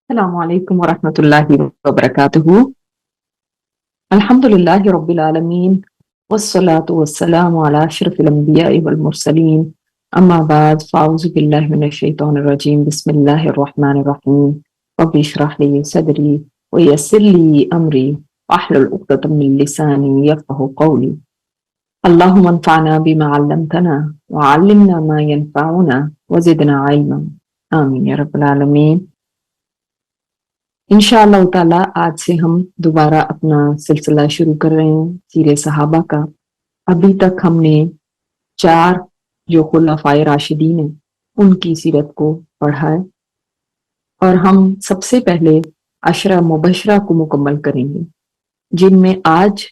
السلام علیکم ورحمۃ اللہ وبرکاتہ۔ الحمد للہ رب العالمین والصلاة والسلام علی اشرف الانبیاء والمرسلین، اما بعد فاعوذ باللہ من الشیطان الرجیم، بسم اللہ الرحمن الرحیم، رب اشرح لی صدری ویسر لی امری واحلل عقدۃ من لسانی یفقہوا قولی، اللہم انفعنا بما علمتنا وعلمنا ما ينفعنا وزدنا علما، آمین یا رب العالمین۔ انشاءاللہ تعالیٰ آج سے ہم دوبارہ اپنا سلسلہ شروع کر رہے ہیں سیرت صحابہ کا۔ ابھی تک ہم نے 4 جو خلفائے راشدین ہیں ان کی سیرت کو پڑھا ہے، اور ہم سب سے پہلے 10 مبشرہ کو مکمل کریں گے، جن میں آج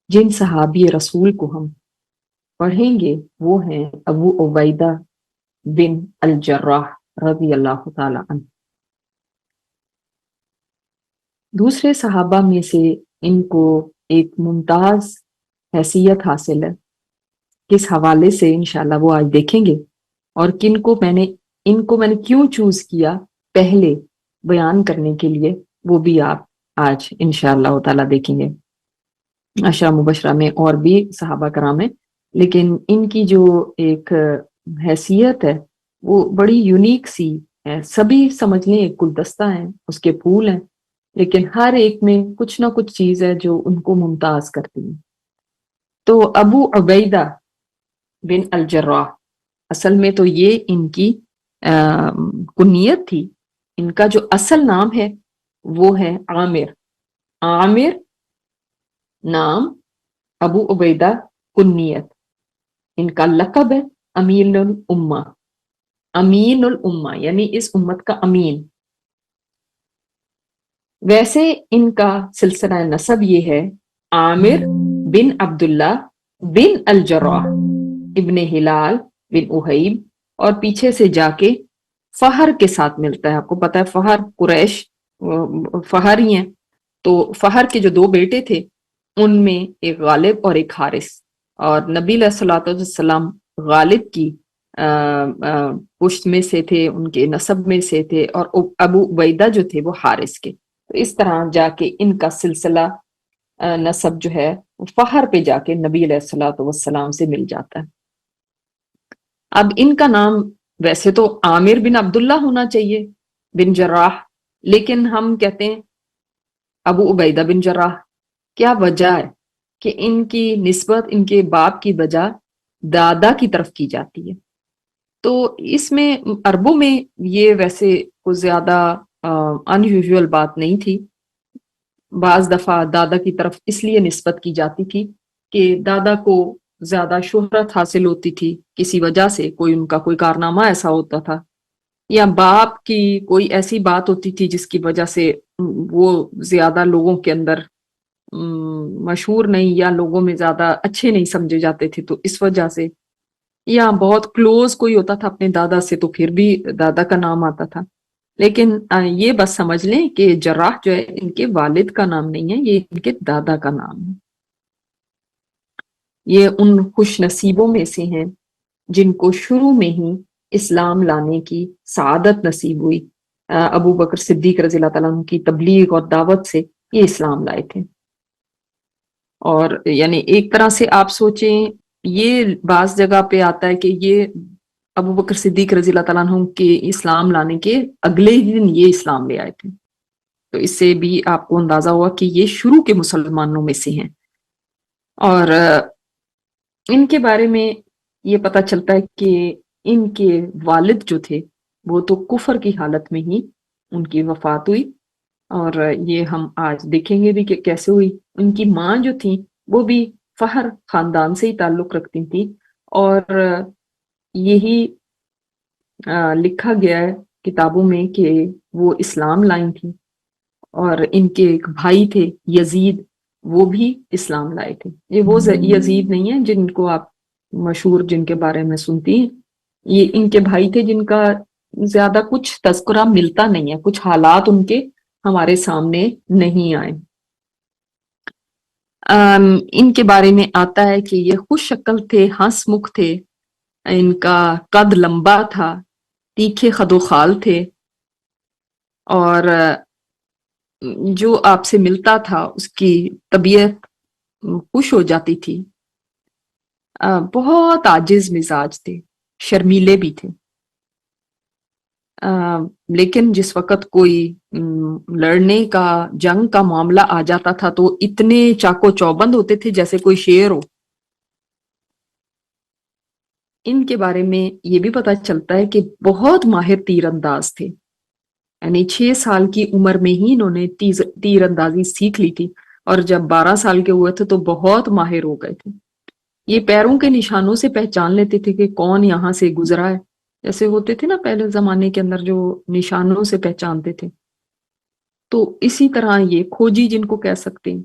جن صحابی رسول کو ہم پڑھیں گے وہ ہیں ابو عبیدہ بن الجراح رضی اللہ تعالی عنہ۔ دوسرے صحابہ میں سے ان کو ایک ممتاز حیثیت حاصل ہے، کس حوالے سے انشاءاللہ وہ آج دیکھیں گے، اور ان کو میں نے کیوں چوز کیا پہلے بیان کرنے کے لیے، وہ بھی آپ آج انشاءاللہ تعالیٰ دیکھیں گے۔ 10 مبشرہ میں اور بھی صحابہ کرام ہیں، لیکن ان کی جو ایک حیثیت ہے وہ بڑی یونیک سی ہے۔ سبھی سمجھ لیں ایک گلدستہ ہیں، اس کے پھول ہیں، لیکن ہر ایک میں کچھ نہ کچھ چیز ہے جو ان کو ممتاز کرتی ہے۔ تو ابو عبیدہ بن الجراح، اصل میں تو یہ ان کی کنیت تھی، ان کا جو اصل نام ہے وہ ہے عامر۔ عامر نام، ابو عبیدہ کنیت، ان کا لقب ہے امین الامہ۔ امین الامہ یعنی اس امت کا امین۔ ویسے ان کا سلسلہ نسب یہ ہے عامر بن عبداللہ بن الجراح ابن ہلال بن احیب، اور پیچھے سے جا کے فہر کے ساتھ ملتا ہے۔ آپ کو پتا ہے فہر قریش فہر ہی ہیں، تو فہر کے جو 2 بیٹے تھے ان میں ایک غالب اور ایک حارث، اور نبی علیہ الصلوۃ والسلام غالب کی پشت میں سے تھے، ان کے نسب میں سے تھے، اور ابو عبیدہ جو تھے وہ حارث کے۔ تو اس طرح جا کے ان کا سلسلہ نسب جو ہے وہ فہر پہ جا کے نبی علیہ الصلوۃ والسلام سے مل جاتا ہے۔ اب ان کا نام ویسے تو عامر بن عبداللہ ہونا چاہیے بن جراح، لیکن ہم کہتے ہیں ابو عبیدہ بن جراح۔ کیا وجہ ہے کہ ان کی نسبت ان کے باپ کی بجا دادا کی طرف کی جاتی ہے؟ تو اس میں عربوں میں یہ ویسے کوئی زیادہ انیوژول بات نہیں تھی۔ بعض دفعہ دادا کی طرف اس لیے نسبت کی جاتی تھی کہ دادا کو زیادہ شہرت حاصل ہوتی تھی، کسی وجہ سے کوئی ان کا کوئی کارنامہ ایسا ہوتا تھا، یا باپ کی کوئی ایسی بات ہوتی تھی جس کی وجہ سے وہ زیادہ لوگوں کے اندر مشہور نہیں، یا لوگوں میں زیادہ اچھے نہیں سمجھے جاتے تھے، تو اس وجہ سے، یا بہت کلوز کوئی ہوتا تھا اپنے دادا سے تو پھر بھی دادا کا نام آتا تھا۔ لیکن یہ بس سمجھ لیں کہ جراح جو ہے ان کے والد کا نام نہیں ہے، یہ ان کے دادا کا نام ہے۔ یہ ان خوش نصیبوں میں سے ہیں جن کو شروع میں ہی اسلام لانے کی سعادت نصیب ہوئی۔ ابو بکر صدیق رضی اللہ تعالیٰ عنہ کی تبلیغ اور دعوت سے یہ اسلام لائے تھے۔ اور یعنی ایک طرح سے آپ سوچیں، یہ بعض جگہ پہ آتا ہے کہ یہ ابو بکر صدیق رضی اللہ تعالیٰ عنہ کے اسلام لانے کے اگلے ہی دن یہ اسلام لے آئے تھے، تو اس سے بھی آپ کو اندازہ ہوا کہ یہ شروع کے مسلمانوں میں سے ہیں۔ اور ان کے بارے میں یہ پتہ چلتا ہے کہ ان کے والد جو تھے وہ تو کفر کی حالت میں ہی ان کی وفات ہوئی، اور یہ ہم آج دیکھیں گے بھی کہ کیسے ہوئی۔ ان کی ماں جو تھی وہ بھی فہر خاندان سے ہی تعلق رکھتی تھی، اور یہی لکھا گیا ہے کتابوں میں کہ وہ اسلام لائیں تھی، اور ان کے ایک بھائی تھے یزید، وہ بھی اسلام لائے تھے۔ یہ وہ یزید نہیں ہے جن کو آپ مشہور جن کے بارے میں سنتی ہیں، یہ ان کے بھائی تھے جن کا زیادہ کچھ تذکرہ ملتا نہیں ہے، کچھ حالات ان کے ہمارے سامنے نہیں آئے۔ ان کے بارے میں آتا ہے کہ یہ خوش شکل تھے، ہنس مکھ تھے، ان کا قد لمبا تھا، تیکھے خد و خال تھے، اور جو آپ سے ملتا تھا اس کی طبیعت خوش ہو جاتی تھی. بہت عاجز مزاج تھے، شرمیلے بھی تھے. لیکن جس وقت کوئی لڑنے کا، جنگ کا معاملہ آ جاتا تھا تو اتنے چاقو چوبند ہوتے تھے جیسے کوئی شیر ہو. ان کے بارے میں یہ بھی پتا چلتا ہے کہ بہت ماہر تیر انداز تھے. یعنی 6 سال کی عمر میں ہی انہوں نے تیر اندازی سیکھ لی تھی، اور جب 12 سال کے ہوئے تھے تو بہت ماہر ہو گئے تھے. یہ پیروں کے نشانوں سے پہچان لیتے تھے کہ کون یہاں سے گزرا ہے، جیسے ہوتے تھے نا پہلے زمانے کے اندر جو نشانوں سے پہچانتے تھے. تو اسی طرح یہ کھوجی جن کو کہہ سکتے ہیں،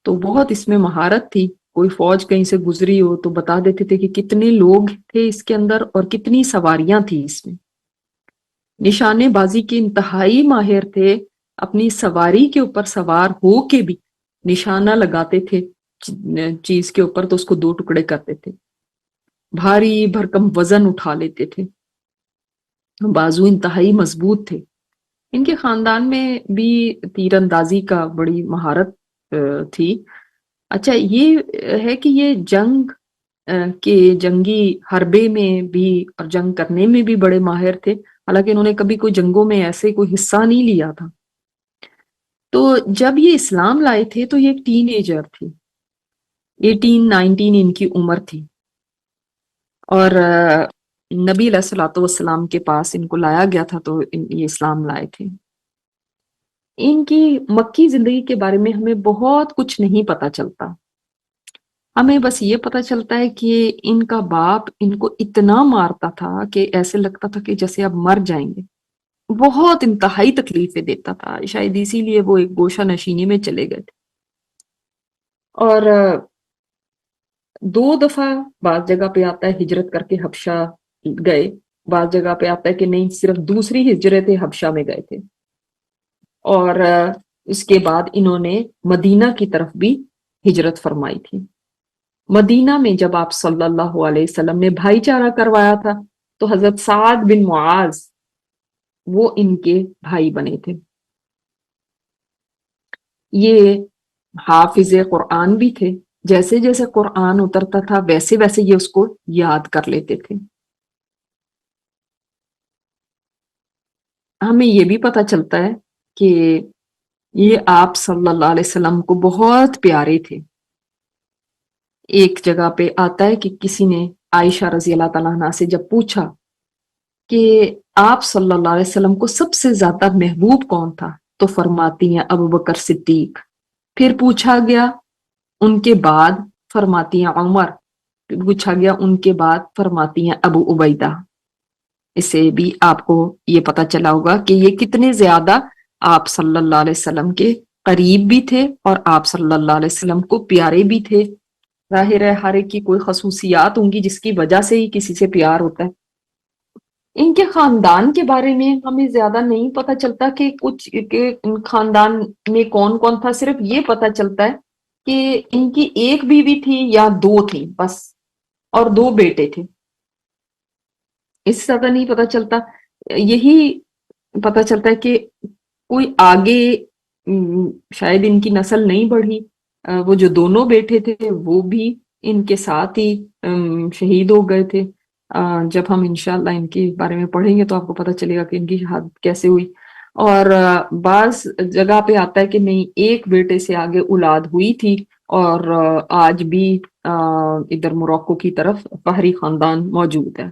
تو بہت اس میں مہارت تھی. کوئی فوج کہیں سے گزری ہو تو بتا دیتے تھے کہ کتنے لوگ تھے اس کے اندر اور کتنی سواریاں تھیں اس میں. نشانے بازی کے انتہائی ماہر تھے. اپنی سواری کے اوپر سوار ہو کے بھی نشانہ لگاتے تھے چیز کے اوپر تو اس کو 2 ٹکڑے کرتے تھے. بھاری بھرکم وزن اٹھا لیتے تھے. بازو انتہائی مضبوط تھے. ان کے خاندان میں بھی تیر اندازی کا بڑی مہارت تھی. اچھا یہ ہے کہ یہ جنگ کے جنگی حربے میں بھی اور جنگ کرنے میں بھی بڑے ماہر تھے، حالانکہ انہوں نے کبھی کوئی جنگوں میں ایسے کوئی حصہ نہیں لیا تھا. تو جب یہ اسلام لائے تھے تو یہ ایک ٹین ایجر تھی، 18-19 ان کی عمر تھی. اور نبی علیہ الصلوۃ والسلام کے پاس ان کو لایا گیا تھا تو یہ اسلام لائے تھے. ان کی مکی زندگی کے بارے میں ہمیں بہت کچھ نہیں پتا چلتا. ہمیں بس یہ پتا چلتا ہے کہ ان کا باپ ان کو اتنا مارتا تھا کہ ایسے لگتا تھا کہ جیسے اب مر جائیں گے. بہت انتہائی تکلیفیں دیتا تھا، شاید اسی لیے وہ ایک گوشہ نشینی میں چلے گئے تھے. اور 2 دفعہ بعض جگہ پہ آتا ہے ہجرت کر کے حبشہ گئے، بعض جگہ پہ آتا ہے کہ نہیں صرف دوسری ہجرت حبشہ میں گئے تھے. اور اس کے بعد انہوں نے مدینہ کی طرف بھی ہجرت فرمائی تھی. مدینہ میں جب آپ صلی اللہ علیہ وسلم نے بھائی چارہ کروایا تھا تو حضرت سعد بن معاذ وہ ان کے بھائی بنے تھے. یہ حافظ قرآن بھی تھے، جیسے جیسے قرآن اترتا تھا ویسے ویسے یہ اس کو یاد کر لیتے تھے. ہمیں یہ بھی پتا چلتا ہے کہ یہ آپ صلی اللہ علیہ وسلم کو بہت پیارے تھے. ایک جگہ پہ آتا ہے کہ کسی نے عائشہ رضی اللہ تعالیٰ عنہا سے جب پوچھا کہ آپ صلی اللہ علیہ وسلم کو سب سے زیادہ محبوب کون تھا تو فرماتی ہیں ابو بکر صدیق. پھر پوچھا گیا ان کے بعد فرماتی ہیں عمر. پھر پوچھا گیا ان کے بعد فرماتی ہیں ابو عبیدہ. اس سے بھی آپ کو یہ پتا چلا ہوگا کہ یہ کتنے زیادہ آپ صلی اللہ علیہ وسلم کے قریب بھی تھے اور آپ صلی اللہ علیہ وسلم کو پیارے بھی تھے. ظاہر ہے ہر ایک کی کوئی خصوصیات ہوں گی جس کی وجہ سے ہی کسی سے پیار ہوتا ہے. ان کے خاندان کے بارے میں ہمیں زیادہ نہیں پتا چلتا کہ کچھ کہ ان خاندان میں کون کون تھا. صرف یہ پتا چلتا ہے کہ ان کی ایک بیوی تھی یا 2 تھی بس، اور 2 بیٹے تھے. اس سے زیادہ نہیں پتا چلتا. یہی پتا چلتا ہے کہ کوئی آگے شاید ان کی نسل نہیں بڑھی. وہ جو دونوں بیٹے تھے وہ بھی ان کے ساتھ ہی شہید ہو گئے تھے. جب ہم انشاءاللہ ان کے بارے میں پڑھیں گے تو آپ کو پتا چلے گا کہ ان کی شہادت کیسے ہوئی. اور بعض جگہ پہ آتا ہے کہ نہیں ایک بیٹے سے آگے اولاد ہوئی تھی، اور آج بھی ادھر موروکو کی طرف فہری خاندان موجود ہے.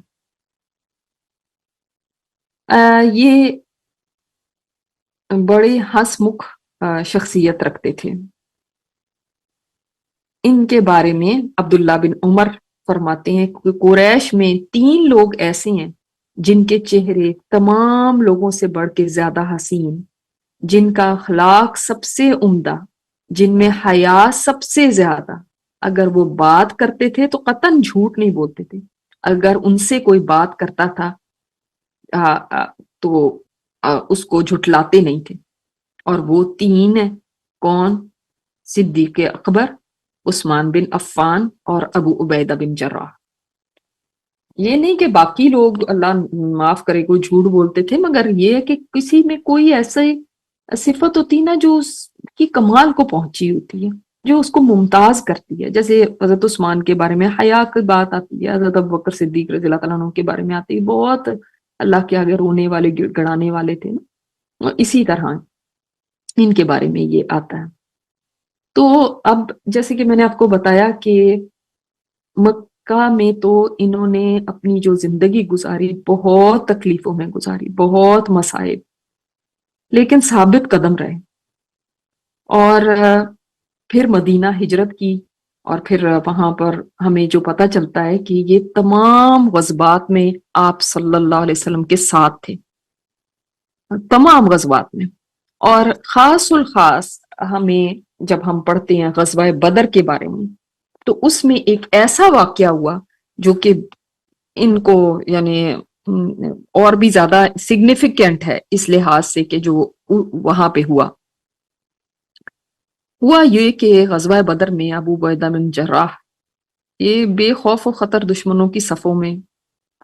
یہ بڑے ہنس مکھ شخصیت رکھتے تھے. ان کے بارے میں عبداللہ بن عمر فرماتے ہیں کہ قریش میں 3 لوگ ایسے ہیں جن کے چہرے تمام لوگوں سے بڑھ کے زیادہ حسین، جن کا اخلاق سب سے عمدہ، جن میں حیا سب سے زیادہ. اگر وہ بات کرتے تھے تو قطعاً جھوٹ نہیں بولتے تھے. اگر ان سے کوئی بات کرتا تھا تو اس کو جھٹلاتے نہیں تھے. اور وہ 3 ہیں کون؟ صدیق اکبر، عثمان بن عفان اور ابو عبیدہ بن جراح. یہ نہیں کہ باقی لوگ اللہ معاف کرے کوئی جھوٹ بولتے تھے، مگر یہ ہے کہ کسی میں کوئی ایسی صفت ہوتی نا جو اس کی کمال کو پہنچی ہوتی ہے، جو اس کو ممتاز کرتی ہے. جیسے حضرت عثمان کے بارے میں حیا کی بات آتی ہے، حضرت ابوبکر صدیق رضی اللہ تعالیٰ عنہ کے بارے میں آتی ہے، بہت اللہ کے آگے رونے والے گڑانے والے تھے نا. اور اسی طرح ان کے بارے میں یہ آتا ہے. تو اب جیسے کہ میں نے آپ کو بتایا کہ مکہ میں تو انہوں نے اپنی جو زندگی گزاری بہت تکلیفوں میں گزاری، بہت مصائب، لیکن ثابت قدم رہے. اور پھر مدینہ ہجرت کی، اور پھر وہاں پر ہمیں جو پتہ چلتا ہے کہ یہ تمام غزوات میں آپ صلی اللہ علیہ وسلم کے ساتھ تھے، تمام غزوات میں. اور خاص الخاص ہمیں جب ہم پڑھتے ہیں غزوہ بدر کے بارے میں، تو اس میں ایک ایسا واقعہ ہوا جو کہ ان کو یعنی اور بھی زیادہ سگنیفیکنٹ ہے اس لحاظ سے کہ جو وہاں پہ ہوا یہ کہ غزوہ بدر میں ابو عبیدہ بن جراح یہ بے خوف و خطر دشمنوں کی صفوں میں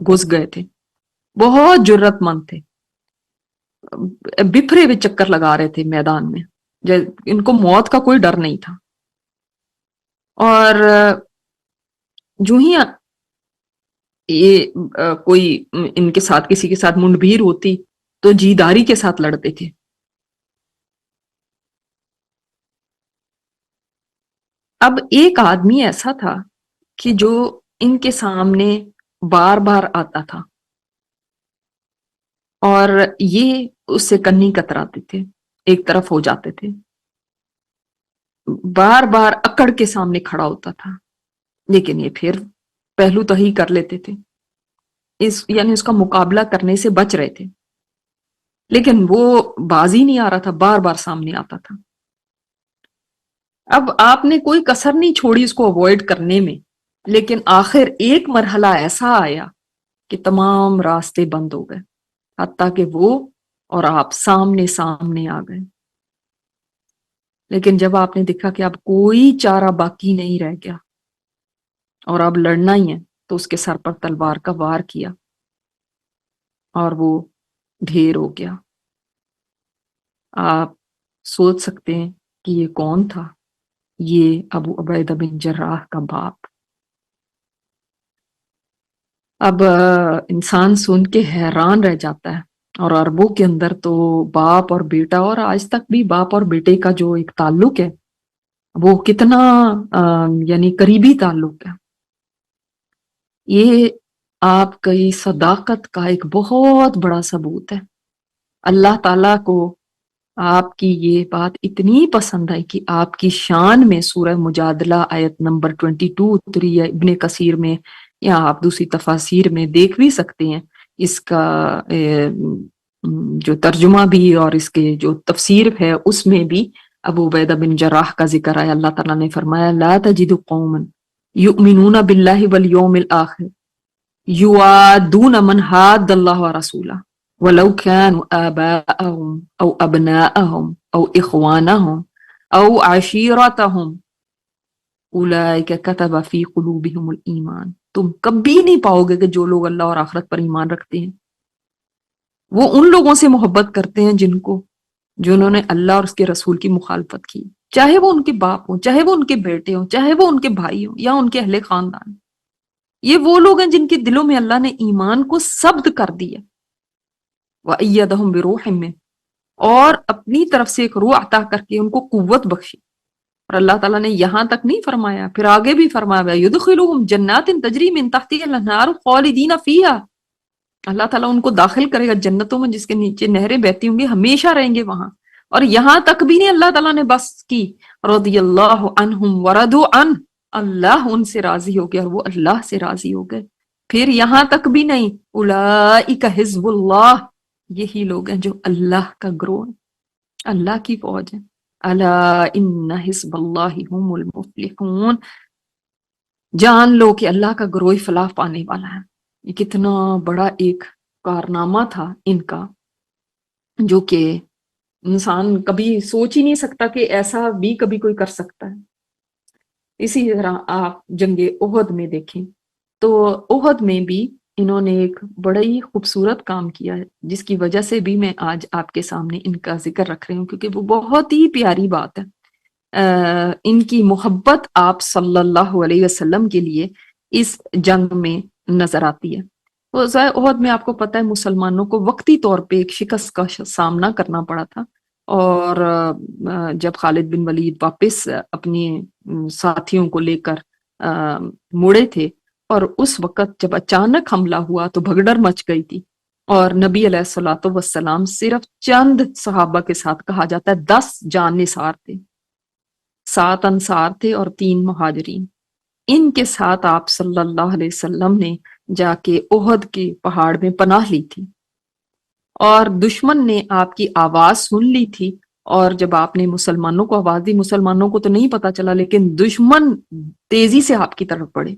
گھس گئے تھے، بہت جرت مند تھے، بپھرے ہوئے چکر لگا رہے تھے میدان میں، ان کو موت کا کوئی ڈر نہیں تھا. اور جو ہی یہ کوئی ان کے ساتھ کسی کے ساتھ منڈبھیر ہوتی تو جیداری کے ساتھ لڑتے تھے. اب ایک آدمی ایسا تھا کہ جو ان کے سامنے بار بار آتا تھا اور یہ اس سے کنی کتراتے تھے، ایک طرف ہو جاتے تھے، بار بار اکڑ کے سامنے کھڑا ہوتا تھا، لیکن یہ پھر پہلو تہی کر لیتے تھے، یعنی اس کا مقابلہ کرنے سے بچ رہے تھے، لیکن وہ بازی نہیں آ رہا تھا، بار بار سامنے آتا تھا. اب آپ نے کوئی کسر نہیں چھوڑی اس کو اوائڈ کرنے میں، لیکن آخر ایک مرحلہ ایسا آیا کہ تمام راستے بند ہو گئے، حتیٰ کہ وہ اور آپ سامنے سامنے آ گئے. لیکن جب آپ نے دیکھا کہ اب کوئی چارہ باقی نہیں رہ گیا اور اب لڑنا ہی ہے، تو اس کے سر پر تلوار کا وار کیا اور وہ ڈھیر ہو گیا. آپ سوچ سکتے ہیں کہ یہ کون تھا؟ یہ ابو عبیدہ بن جراح کا باپ. اب انسان سن کے حیران رہ جاتا ہے، اور عربوں کے اندر تو باپ اور بیٹا، اور آج تک بھی باپ اور بیٹے کا جو ایک تعلق ہے وہ کتنا یعنی قریبی تعلق ہے. یہ آپ کی صداقت کا ایک بہت بڑا ثبوت ہے. اللہ تعالیٰ کو آپ کی یہ بات اتنی پسند آئی کہ آپ کی شان میں سورہ مجادلہ آیت نمبر 22 اتری ہے ابن کثیر میں، یا آپ دوسری تفاسیر میں دیکھ بھی سکتے ہیں. اس کا جو ترجمہ بھی اور اس کے جو تفسیر ہے اس میں بھی ابو عبیدہ بن جراح کا ذکر آیا. اللہ تعالیٰ نے فرمایا لا تجد قوما یؤمنون باللہ والیوم الآخر یوادون من حاد اللہ ورسولہ ولو كانوا آباءهم أو أبناءهم أو إخوانهم أو عشيرتهم أولئك كتب في قلوبهم الإيمان. تم کبھی نہیں پاؤ گے کہ جو لوگ اللہ اور آخرت پر ایمان رکھتے ہیں وہ ان لوگوں سے محبت کرتے ہیں جنہوں نے اللہ اور اس کے رسول کی مخالفت کی، چاہے وہ ان کے باپ ہوں، چاہے وہ ان کے بیٹے ہوں، چاہے وہ ان کے بھائی ہوں یا ان کے اہل خاندان. یہ وہ لوگ ہیں جن کے دلوں میں اللہ نے ایمان کو ثبت کر دیا، وَأَيَّدَهُمْ بِرُوحٍ مِّنْهُ، اور اپنی طرف سے ایک روح عطا کر کے ان کو قوت بخشی. اور اللہ تعالیٰ نے یہاں تک نہیں فرمایا، پھر آگے بھی فرمایا يُدْخِلُهُمْ جَنَّاتٍ تَجْرِي مِن تَحْتِهَا الْأَنْهَارُ خَالِدِينَ فِيهَا. اللہ تعالیٰ ان کو داخل کرے گا جنتوں میں جس کے نیچے نہریں بہتی ہوں گی، ہمیشہ رہیں گے وہاں. اور یہاں تک بھی نہیں اللہ تعالیٰ نے بس کی، رضی اللہ عنہم ورضوا عنہ، اللہ ان سے راضی ہو گیا اور وہ اللہ سے راضی ہو گئے. پھر یہاں تک بھی نہیں، اولئک حزب اللہ، یہی لوگ ہیں جو اللہ کا گروہ، اللہ کی فوج ہے. الا ان حزب اللہ هم المفلحون، جان لو کہ اللہ کا گروہ فلاح پانے والا ہے. یہ کتنا بڑا ایک کارنامہ تھا ان کا، جو کہ انسان کبھی سوچ ہی نہیں سکتا کہ ایسا بھی کبھی کوئی کر سکتا ہے. اسی طرح آپ جنگ احد میں دیکھیں تو احد میں بھی انہوں نے ایک بڑا ہی خوبصورت کام کیا ہے، جس کی وجہ سے بھی میں آج آپ کے سامنے ان کا ذکر رکھ رہی ہوں، کیونکہ وہ بہت ہی پیاری بات ہے۔ ان کی محبت آپ صلی اللہ علیہ وسلم کے لیے اس جنگ میں نظر آتی ہے۔ غزوہ احد میں آپ کو پتہ ہے مسلمانوں کو وقتی طور پہ ایک شکست کا سامنا کرنا پڑا تھا، اور جب خالد بن ولید واپس اپنی ساتھیوں کو لے کر مڑے تھے، اور اس وقت جب اچانک حملہ ہوا تو بھگدڑ مچ گئی تھی، اور نبی علیہ الصلوۃ والسلام صرف چند صحابہ کے ساتھ، کہا جاتا ہے 10 جان نثار تھے، 7 انصار تھے اور 3 مہاجرین۔ ان کے ساتھ آپ صلی اللہ علیہ وسلم نے جا کے احد کے پہاڑ میں پناہ لی تھی، اور دشمن نے آپ کی آواز سن لی تھی، اور جب آپ نے مسلمانوں کو آواز دی، مسلمانوں کو تو نہیں پتا چلا، لیکن دشمن تیزی سے آپ کی طرف بڑھے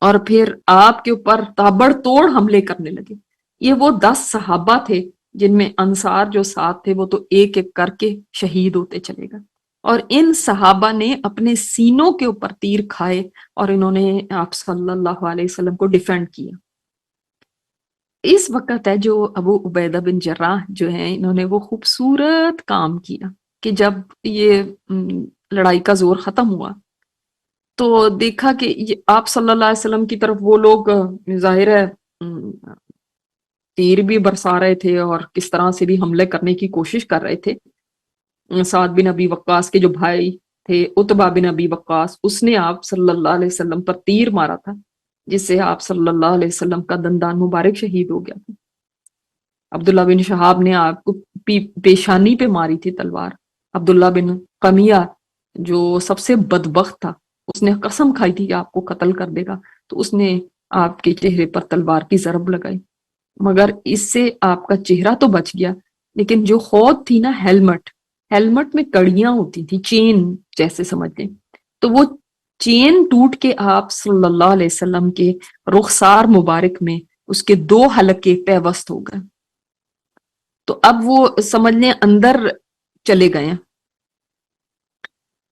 اور پھر آپ کے اوپر تابڑ توڑ حملے کرنے لگے۔ یہ وہ 10 صحابہ تھے جن میں انصار جو 7 تھے وہ تو ایک ایک کر کے شہید ہوتے چلے گئے، اور ان صحابہ نے اپنے سینوں کے اوپر تیر کھائے اور انہوں نے آپ صلی اللہ علیہ وسلم کو ڈیفینڈ کیا۔ اس وقت ہے جو ابو عبیدہ بن جراح جو ہیں، انہوں نے وہ خوبصورت کام کیا کہ جب یہ لڑائی کا زور ختم ہوا تو دیکھا کہ آپ صلی اللہ علیہ وسلم کی طرف وہ لوگ ظاہر ہے تیر بھی برسا رہے تھے اور کس طرح سے بھی حملے کرنے کی کوشش کر رہے تھے۔ سعد بن ابی وقاص کے جو بھائی تھے عتبہ بن ابی وقاص، اس نے آپ صلی اللہ علیہ وسلم پر تیر مارا تھا، جس سے آپ صلی اللہ علیہ وسلم کا دندان مبارک شہید ہو گیا تھا۔ عبداللہ بن شہاب نے آپ کو پیشانی پہ ماری تھی تلوار۔ عبداللہ بن قمیہ جو سب سے بدبخت تھا، اس نے قسم کھائی تھی کہ آپ کو قتل کر دے گا، تو اس نے آپ کے چہرے پر تلوار کی ضرب لگائی، مگر اس سے آپ کا چہرہ تو بچ گیا، لیکن جو خود تھی نا ہیلمٹ میں کڑیاں ہوتی تھی، چین جیسے سمجھ لیں، تو وہ چین ٹوٹ کے آپ صلی اللہ علیہ وسلم کے رخسار مبارک میں اس کے 2 حلقے پیوست ہو گئے، تو اب وہ سمجھ لیں اندر چلے گئے ہیں،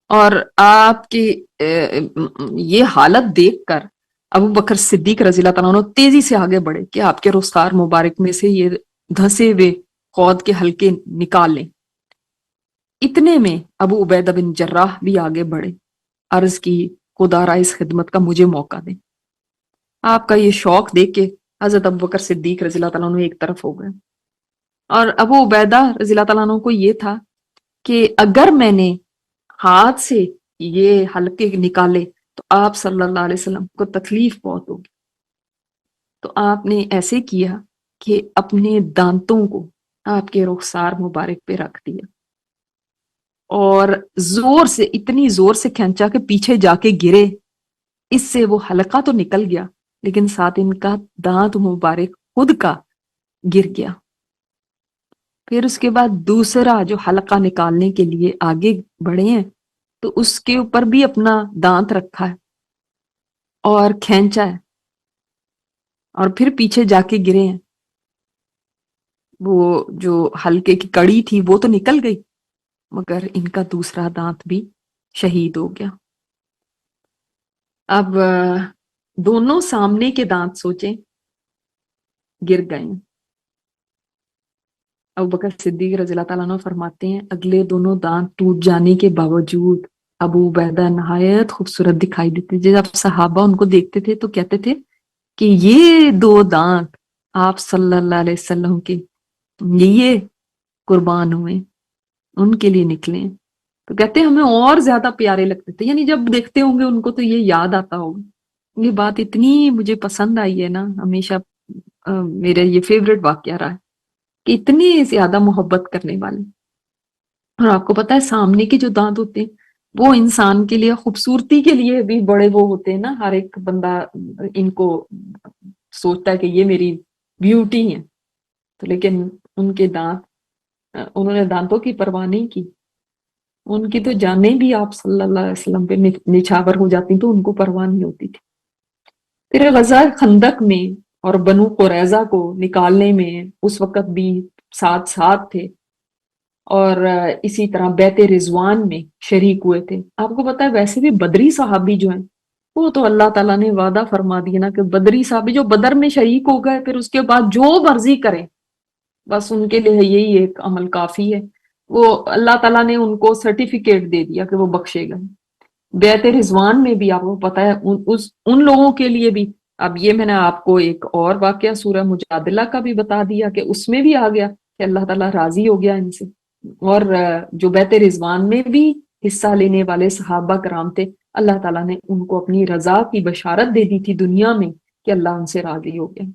اور آپ کی یہ حالت دیکھ کر ابو بکر صدیق رضی اللہ تعالیٰ عنہ تیزی سے آگے بڑھے کہ آپ کے رخسار مبارک میں سے یہ دھسے ہوئے خود کے حلقے نکال لیں۔ اتنے میں ابو عبیدہ بن جراح بھی آگے بڑھے، عرض کی خدا را اس خدمت کا مجھے موقع دے۔ آپ کا یہ شوق دیکھ کے حضرت ابو بکر صدیق رضی اللہ تعالیٰ عنہ ایک طرف ہو گئے، اور ابو عبیدہ رضی اللہ تعالیٰ عنہ کو یہ تھا کہ اگر میں نے ہاتھ سے یہ حلقے نکالے تو آپ صلی اللہ علیہ وسلم کو تکلیف بہت ہوگی، تو آپ نے ایسے کیا کہ اپنے دانتوں کو آپ کے رخسار مبارک پہ رکھ دیا، اور زور سے، اتنی زور سے کھینچا کہ پیچھے جا کے گرے، اس سے وہ حلقہ تو نکل گیا لیکن ساتھ ان کا دانت مبارک خود کا گر گیا۔ پھر اس کے بعد دوسرا جو حلقہ نکالنے کے لیے آگے بڑھے ہیں تو اس کے اوپر بھی اپنا دانت رکھا ہے اور کھینچا ہے، اور پھر پیچھے جا کے گرے ہیں، وہ جو حلقے کی کڑی تھی وہ تو نکل گئی مگر ان کا دوسرا دانت بھی شہید ہو گیا۔ اب دونوں سامنے کے دانت سوچیں گر گئے ہیں۔ ابوبکر صدیق رضی اللہ تعالیٰ عنہ فرماتے ہیں اگلے دونوں دانت ٹوٹ جانے کے باوجود ابو عبیدہ نہایت خوبصورت دکھائی دیتے، جب صحابہ ان کو دیکھتے تھے تو کہتے تھے کہ یہ 2 دانت آپ صلی اللہ علیہ وسلم کے یہ قربان ہوئے، ان کے لیے نکلے، تو کہتے ہمیں اور زیادہ پیارے لگتے تھے، یعنی جب دیکھتے ہوں گے ان کو تو یہ یاد آتا ہوگا۔ یہ بات اتنی مجھے پسند آئی ہے نا، ہمیشہ میرا یہ فیوریٹ واقعہ رہا ہے کہ اتنی زیادہ محبت کرنے والے۔ اور آپ کو پتا ہے سامنے کے جو دانت ہوتے ہیں وہ انسان کے لیے خوبصورتی کے لیے بھی بڑے وہ ہوتے ہیں نا، ہر ایک بندہ ان کو سوچتا ہے کہ یہ میری بیوٹی ہے، تو لیکن ان کے دانت، انہوں نے دانتوں کی پرواہ نہیں کی، ان کی تو جانیں بھی آپ صلی اللہ علیہ وسلم پہ نچھاور ہو جاتی تو ان کو پرواہ نہیں ہوتی تھی۔ پھر غزوہ خندق میں اور بنو قریظہ کو نکالنے میں اس وقت بھی ساتھ تھے، اور اسی طرح بیت رضوان میں شریک ہوئے تھے۔ آپ کو پتا ہے ویسے بھی بدری صحابی جو ہیں وہ تو اللہ تعالیٰ نے وعدہ فرما دیا نا کہ بدری صاحب جو بدر میں شریک ہو گئے، پھر اس کے بعد جو مرضی کریں، بس ان کے لیے یہی ایک عمل کافی ہے. وہ اللہ تعالیٰ نے ان کو سرٹیفکیٹ دے دیا کہ وہ بخشے گئے. بیعت رضوان میں بھی آپ کو پتا ہے ان لوگوں کے لیے بھی. اب یہ میں نے آپ کو ایک اور واقعہ سورہ مجادلہ کا بھی بتا دیا کہ اس میں بھی آ گیا کہ اللہ تعالیٰ راضی ہو گیا ان سے. اور جو بیعت رضوان میں بھی حصہ لینے والے صحابہ کرام تھے، اللہ تعالیٰ نے ان کو اپنی رضا کی بشارت دے دی تھی دنیا میں کہ اللہ ان سے راضی ہو گیا.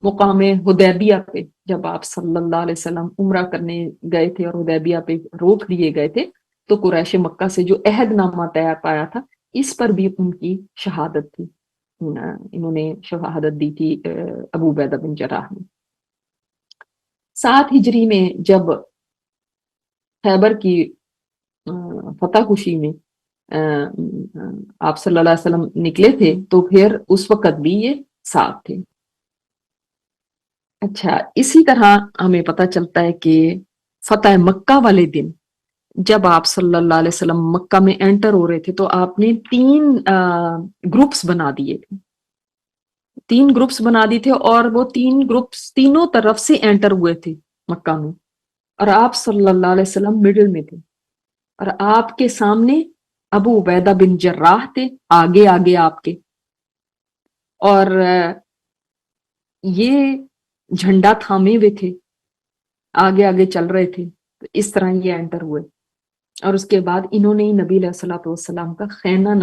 مقام حدیبیہ پہ جب آپ صلی اللہ علیہ وسلم عمرہ کرنے گئے تھے اور حدیبیہ پہ روک دیے گئے تھے، تو قریش مکہ سے جو عہد نامہ طے پایا تھا، اس پر بھی ان کی شہادت تھی. انہوں نے شہادت دی تھی ابو عبیدہ بن جراح نے. 7 ہجری میں جب خیبر کی فتح کشی میں آپ صلی اللہ علیہ وسلم نکلے تھے، تو پھر اس وقت بھی یہ ساتھ تھے. اچھا، اسی طرح ہمیں پتہ چلتا ہے کہ فتح مکہ والے دن جب آپ صلی اللہ علیہ وسلم مکہ میں انٹر ہو رہے تھے، تو آپ نے 3 گروپس بنا دیے تھے. 3 گروپس بنا دی تھے، اور وہ 3 گروپس تینوں طرف سے انٹر ہوئے تھے مکہ میں، اور آپ صلی اللہ علیہ وسلم مڈل میں تھے، اور آپ کے سامنے ابو عبیدہ بن جراح تھے، آگے آگے آپ کے، اور یہ جھنڈا تھامے ہوئے تھے، آگے آگے چل رہے تھے. تو اس طرح یہ انٹر ہوئے، اور اس کے بعد انہوں نے نبی علیہ الصلوۃ والسلام کا خیمہ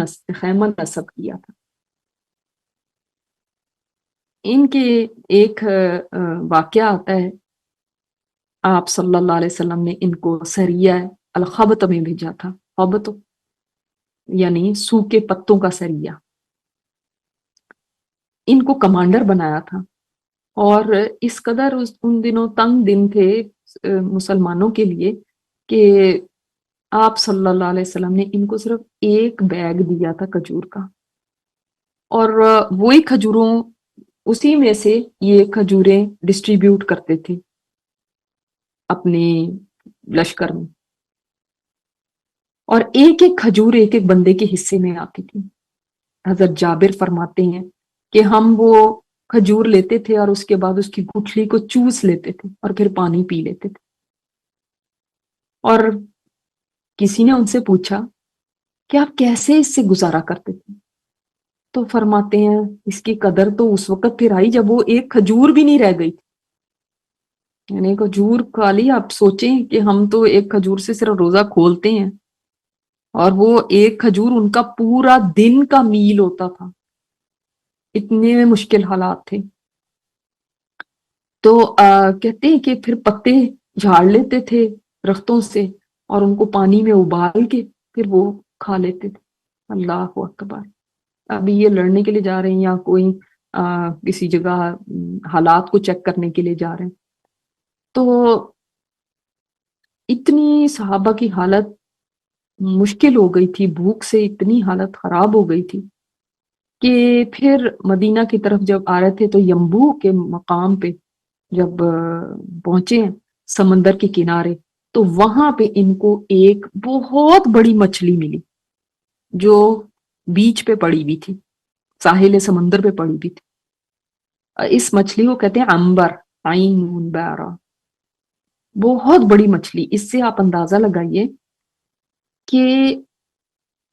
نصب کیا تھا. ان کے ایک واقعہ آتا ہے، آپ صلی اللہ علیہ وسلم نے ان کو سریہ الخبط میں بھیجا تھا. خبط یعنی سوکھے پتوں کا سریہ. ان کو کمانڈر بنایا تھا، اور اس قدر ان دنوں تنگ دن تھے مسلمانوں کے لیے کہ آپ صلی اللہ علیہ وسلم نے ان کو صرف ایک بیگ دیا تھا کھجور کا، اور وہی کھجوروں اسی میں سے یہ کھجوریں ڈسٹریبیوٹ کرتے تھے اپنے لشکر میں، اور ایک ایک کھجور ایک ایک بندے کے حصے میں آتی تھی. حضرت جابر فرماتے ہیں کہ ہم وہ کھجور لیتے تھے اور اس کے بعد اس کی گٹھلی کو چوس لیتے تھے اور پھر پانی پی لیتے تھے. اور کسی نے ان سے پوچھا کہ آپ کیسے اس سے گزارا کرتے تھے؟ تو فرماتے ہیں اس کی قدر تو اس وقت پھر آئی جب وہ ایک کھجور بھی نہیں رہ گئی تھی. یعنی کھجور کھا لی، آپ سوچیں کہ ہم تو ایک کھجور سے صرف روزہ کھولتے ہیں، اور وہ ایک کھجور ان کا پورا دن کا میل ہوتا تھا. اتنے مشکل حالات تھے. تو کہتے ہیں کہ پھر پتے جھاڑ لیتے تھے درختوں سے، اور ان کو پانی میں ابال کے پھر وہ کھا لیتے تھے. اللہ اکبر. ابھی یہ لڑنے کے لیے جا رہے ہیں یا کوئی کسی جگہ حالات کو چیک کرنے کے لیے جا رہے ہیں، تو اتنی صحابہ کی حالت مشکل ہو گئی تھی، بھوک سے اتنی حالت خراب ہو گئی تھی کہ پھر مدینہ کی طرف جب آ رہے تھے تو یمبو کے مقام پہ جب پہنچے ہیں سمندر کے کنارے، تو وہاں پہ ان کو ایک بہت بڑی مچھلی ملی جو بیچ پہ پڑی ہوئی تھی، ساحل سمندر پہ پڑی ہوئی تھی. اس مچھلی کو کہتے ہیں عنبر، عین بارا. بہت بڑی مچھلی. اس سے آپ اندازہ لگائیے کہ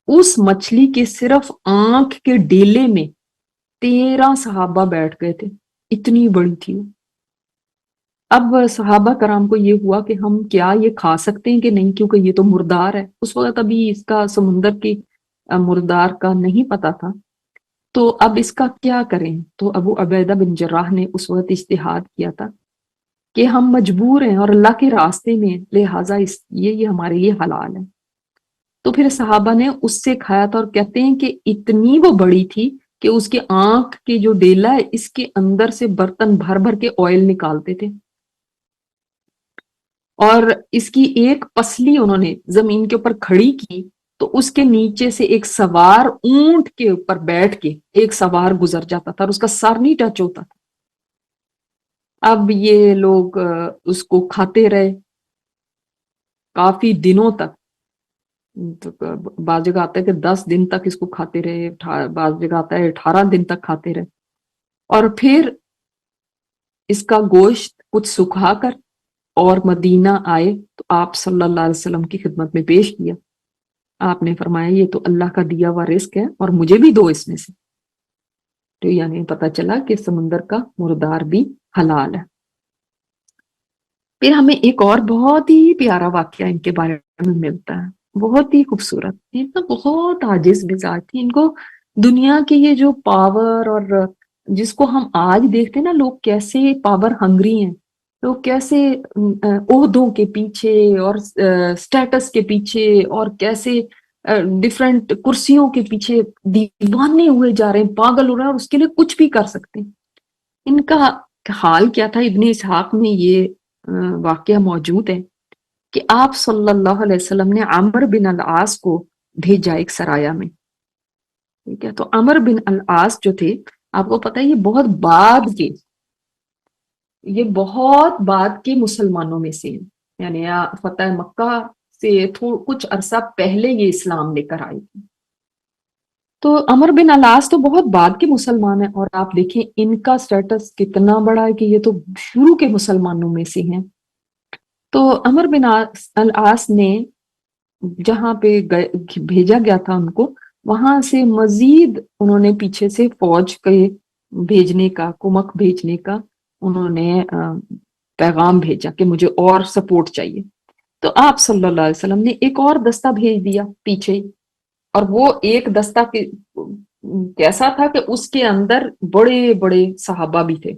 اس مچھلی کے صرف آنکھ کے ڈیلے میں 13 صحابہ بیٹھ گئے تھے، اتنی بڑی تھی. اب صحابہ کرام کو یہ ہوا کہ ہم کیا یہ کھا سکتے ہیں کہ نہیں، کیونکہ یہ تو مردار ہے. اس وقت ابھی اس کا سمندر کی مردار کا نہیں پتا تھا، تو اب اس کا کیا کریں. تو ابو عبیدہ بن جراح نے اس وقت اجتہاد کیا تھا کہ ہم مجبور ہیں اور اللہ کے راستے میں، لہٰذا یہ ہمارے لیے حلال ہے. تو پھر صحابہ نے اس سے کھایا تھا، اور کہتے ہیں کہ اتنی وہ بڑی تھی کہ اس کے آنکھ کے جو ڈیلا ہے اس کے اندر سے برتن بھر بھر کے آئل نکالتے تھے، اور اس کی ایک پسلی انہوں نے زمین کے اوپر کھڑی کی تو اس کے نیچے سے ایک سوار اونٹ کے اوپر بیٹھ کے ایک سوار گزر جاتا تھا اور اس کا سر نہیں ٹچ ہوتا تھا. اب یہ لوگ اس کو کھاتے رہے کافی دنوں تک. تو بعض جگہ آتا ہے کہ 10 دن تک اس کو کھاتے رہے، بعض جگہ آتا ہے 18 دن تک کھاتے رہے، اور پھر اس کا گوشت کچھ سکھا کر اور مدینہ آئے تو آپ صلی اللہ علیہ وسلم کی خدمت میں پیش کیا۔ آپ نے فرمایا یہ تو اللہ کا دیا ہوا رزق ہے اور مجھے بھی دو اس میں سے۔ تو یعنی پتہ چلا کہ سمندر کا مردار بھی حلال ہے۔ پھر ہمیں ایک اور بہت ہی پیارا واقعہ ان کے بارے میں ملتا ہے، بہت ہی خوبصورت۔ یہ تو بہت عاجز مزاج تھی، ان کو دنیا کی یہ جو پاور، اور جس کو ہم آج دیکھتے ہیں نا لوگ کیسے پاور ہنگری ہیں، لوگ کیسے عہدوں کے پیچھے اور سٹیٹس کے پیچھے اور کیسے ڈفرینٹ کرسیوں کے پیچھے دیوانے ہوئے جا رہے ہیں، پاگل ہو رہے ہیں، اور اس کے لیے کچھ بھی کر سکتے ہیں۔ ان کا حال کیا تھا؟ ابن اسحاق میں یہ واقعہ موجود ہے کہ آپ صلی اللہ علیہ وسلم نے عمر بن العاص کو بھیجا ایک سرایہ میں، ٹھیک ہے؟ تو عمر بن العاص جو تھے، آپ کو پتہ ہے یہ بہت بعد کے مسلمانوں میں سے ہیں، یعنی فتح مکہ سے کچھ عرصہ پہلے یہ اسلام لے کر آئی تھی۔ تو عمر بن العاص تو بہت بعد کے مسلمان ہیں، اور آپ دیکھیں ان کا سٹیٹس کتنا بڑا ہے کہ یہ تو شروع کے مسلمانوں میں سے ہیں۔ تو عمر بن العاص نے جہاں پہ بھیجا گیا تھا ان کو، وہاں سے مزید انہوں نے پیچھے سے فوج کے بھیجنے کا، کمک بھیجنے کا انہوں نے پیغام بھیجا کہ مجھے اور سپورٹ چاہیے۔ تو آپ صلی اللہ علیہ وسلم نے ایک اور دستہ بھیج دیا پیچھے ہی، اور وہ ایک دستہ کیسا تھا کہ اس کے اندر بڑے بڑے صحابہ بھی تھے،